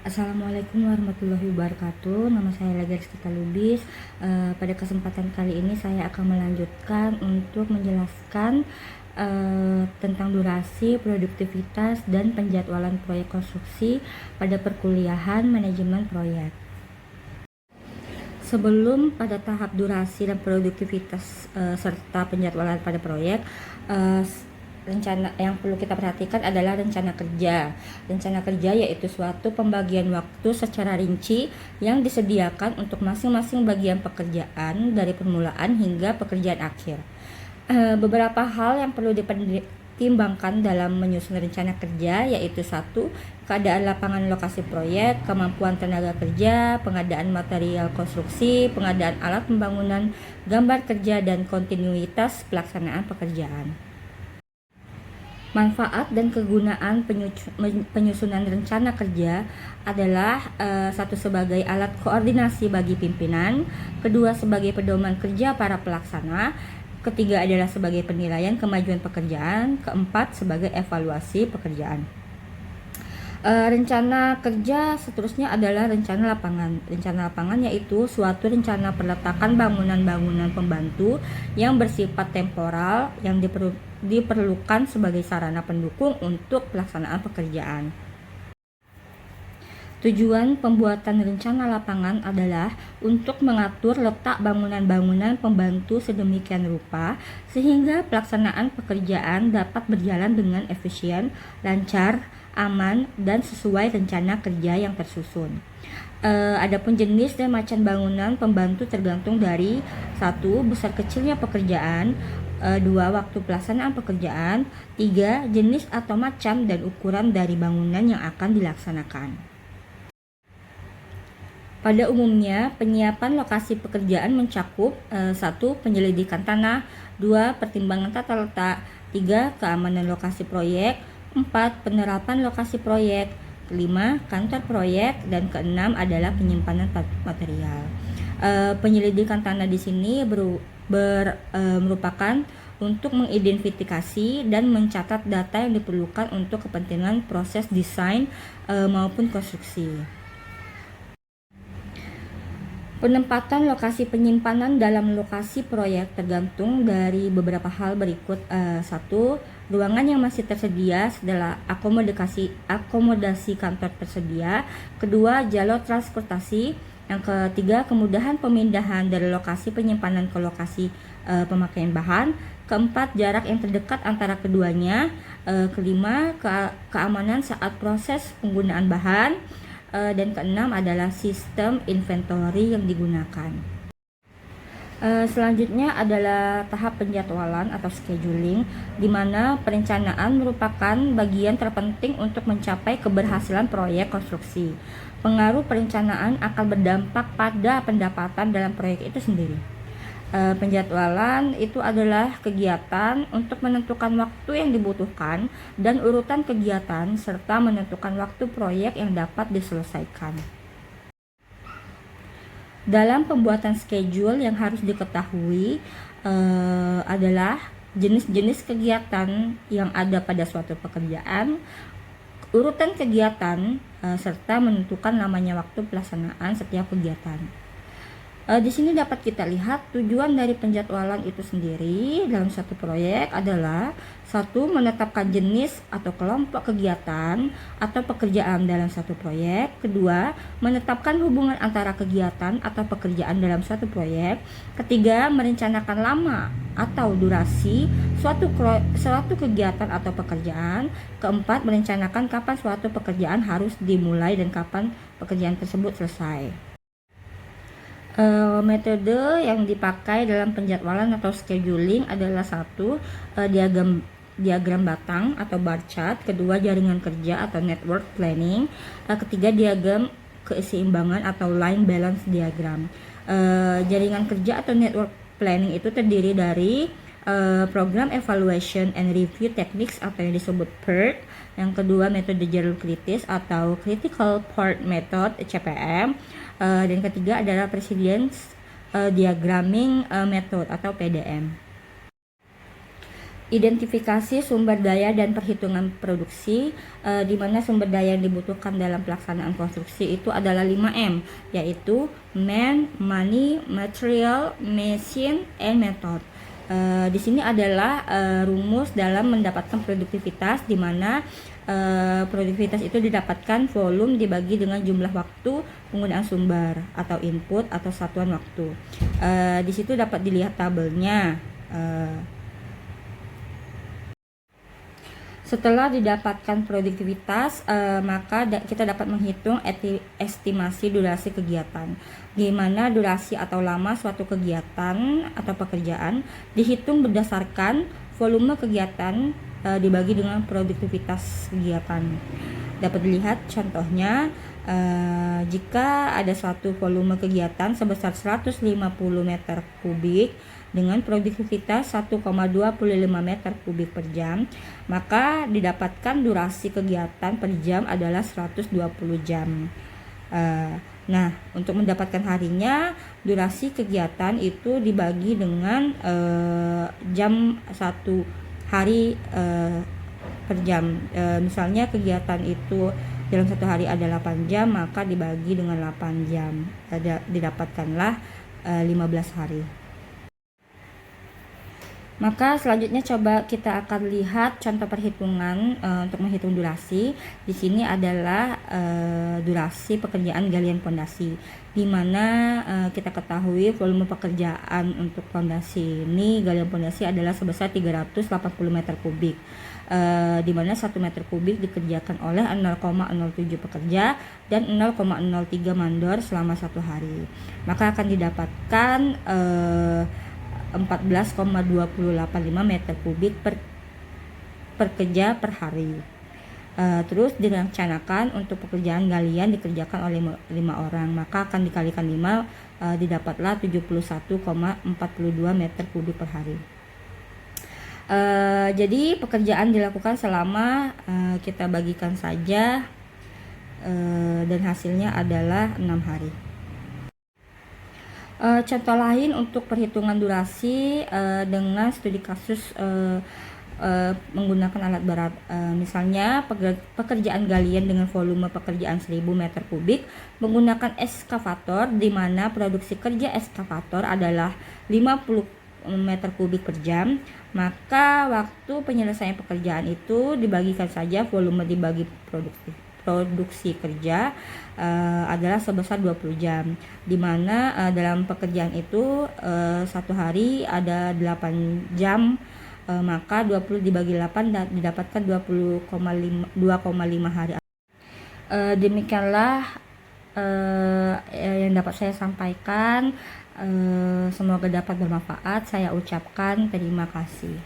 Assalamualaikum warahmatullahi wabarakatuh. Nama saya Lega Rizkita Lubis. Pada kesempatan kali ini saya akan melanjutkan untuk menjelaskan tentang durasi, produktivitas, dan penjadwalan proyek konstruksi pada perkuliahan manajemen proyek. Sebelum pada tahap durasi dan produktivitas serta penjadwalan pada proyek, rencana yang perlu kita perhatikan adalah rencana kerja. Rencana kerja yaitu suatu pembagian waktu secara rinci yang disediakan untuk masing-masing bagian pekerjaan dari permulaan hingga pekerjaan akhir. Beberapa hal yang perlu dipertimbangkan dalam menyusun rencana kerja yaitu: 1. Keadaan lapangan lokasi proyek, kemampuan tenaga kerja, pengadaan material konstruksi, pengadaan alat pembangunan, gambar kerja, dan kontinuitas pelaksanaan pekerjaan. Manfaat dan kegunaan penyusunan rencana kerja adalah: 1. Sebagai alat koordinasi bagi pimpinan, 2. Sebagai pedoman kerja para pelaksana, 3. adalah sebagai penilaian kemajuan pekerjaan, 4. Sebagai evaluasi pekerjaan. Rencana kerja seterusnya adalah rencana lapangan. Rencana lapangan yaitu suatu rencana peletakan bangunan-bangunan pembantu yang bersifat temporal yang diperlukan sebagai sarana pendukung untuk pelaksanaan pekerjaan. Tujuan pembuatan rencana lapangan adalah untuk mengatur letak bangunan-bangunan pembantu sedemikian rupa sehingga pelaksanaan pekerjaan dapat berjalan dengan efisien, lancar, aman, dan sesuai rencana kerja yang tersusun. Adapun jenis dan macam bangunan pembantu tergantung dari: 1. Besar kecilnya pekerjaan, 2. Waktu pelaksanaan pekerjaan, 3. Jenis atau macam dan ukuran dari bangunan yang akan dilaksanakan. Pada umumnya, penyiapan lokasi pekerjaan mencakup 1. Penyelidikan tanah, 2. Pertimbangan tata letak, 3. Keamanan lokasi proyek, 4. Penerapan lokasi proyek, 5. Kantor proyek, dan 6. adalah penyimpanan material. Penyelidikan tanah di sini merupakan untuk mengidentifikasi dan mencatat data yang diperlukan untuk kepentingan proses desain maupun konstruksi. Penempatan lokasi penyimpanan dalam lokasi proyek tergantung dari beberapa hal berikut. 1. Ruangan yang masih tersedia setelah akomodasi kantor tersedia. 2. Jalur transportasi. Yang 3. Kemudahan pemindahan dari lokasi penyimpanan ke lokasi pemakaian bahan. 4. Jarak yang terdekat antara keduanya. 5. Keamanan saat proses penggunaan bahan. Dan 6 adalah sistem inventory yang digunakan. Selanjutnya adalah tahap penjadwalan atau scheduling, di mana perencanaan merupakan bagian terpenting untuk mencapai keberhasilan proyek konstruksi. Pengaruh perencanaan akan berdampak pada pendapatan dalam proyek itu sendiri. Penjadwalan itu adalah kegiatan untuk menentukan waktu yang dibutuhkan dan urutan kegiatan serta menentukan waktu proyek yang dapat diselesaikan. Dalam pembuatan schedule yang harus diketahui adalah jenis-jenis kegiatan yang ada pada suatu pekerjaan, urutan kegiatan, serta menentukan lamanya waktu pelaksanaan setiap kegiatan. Di sini dapat kita lihat tujuan dari penjadwalan itu sendiri dalam satu proyek adalah: 1. Menetapkan jenis atau kelompok kegiatan atau pekerjaan dalam satu proyek. 2. Menetapkan hubungan antara kegiatan atau pekerjaan dalam suatu proyek. 3. Merencanakan lama atau durasi suatu kegiatan atau pekerjaan. 4. Merencanakan kapan suatu pekerjaan harus dimulai dan kapan pekerjaan tersebut selesai. Metode yang dipakai dalam penjadwalan atau scheduling adalah: 1. Diagram batang atau bar chart. 2. Jaringan kerja atau network planning. 3. Diagram keseimbangan atau line balance diagram. Jaringan kerja atau network planning itu terdiri dari program evaluation and review techniques atau yang disebut PERT. Yang kedua, metode jalur kritis atau critical path method CPM. Dan ketiga adalah precedence diagramming method atau PDM. Identifikasi sumber daya dan perhitungan produksi, di mana sumber daya yang dibutuhkan dalam pelaksanaan konstruksi itu adalah 5M, yaitu man, money, material, machine, and method. Di sini adalah rumus dalam mendapatkan produktivitas, di mana produktivitas itu didapatkan volume dibagi dengan jumlah waktu penggunaan sumber atau input atau satuan waktu. Di situ dapat dilihat tabelnya. Setelah didapatkan produktivitas, maka kita dapat menghitung estimasi durasi kegiatan, di mana durasi atau lama suatu kegiatan atau pekerjaan dihitung berdasarkan volume kegiatan dibagi dengan produktivitas kegiatan. Dapat dilihat contohnya, jika ada suatu volume kegiatan sebesar 150 meter kubik dengan produktivitas 1,25 meter kubik per jam, maka didapatkan durasi kegiatan per jam adalah 120 jam. Nah, untuk mendapatkan harinya, durasi kegiatan itu dibagi dengan jam satu hari per jam. Misalnya kegiatan itu dalam satu hari ada 8 jam, maka dibagi dengan 8 jam, didapatkanlah 15 hari. Maka selanjutnya coba kita akan lihat contoh perhitungan untuk menghitung durasi. Di sini adalah durasi pekerjaan galian pondasi, di mana kita ketahui volume pekerjaan untuk pondasi ini, galian pondasi adalah sebesar 380 meter kubik, di mana 1 meter kubik dikerjakan oleh 0,07 pekerja dan 0,03 mandor selama 1 hari. Maka akan didapatkan 14,285 meter kubik per pekerja per hari. Terus direncanakan untuk pekerjaan galian dikerjakan oleh 5 orang, maka akan dikalikan 5, didapatlah 71,42 meter kubik per hari. Jadi pekerjaan dilakukan selama, kita bagikan saja, dan hasilnya adalah 6 hari. Contoh lain untuk perhitungan durasi dengan studi kasus menggunakan alat berat, misalnya pekerjaan galian dengan volume pekerjaan 1000 meter kubik menggunakan eskavator, di mana produksi kerja eskavator adalah 50 meter kubik per jam, maka waktu penyelesaian pekerjaan itu dibagikan saja volume dibagi produksi kerja adalah sebesar 20 jam, di mana dalam pekerjaan itu satu hari ada 8 jam, maka 20 dibagi 8 dan didapatkan 2,5 hari. Demikianlah yang dapat saya sampaikan. Semoga dapat bermanfaat. Saya ucapkan terima kasih.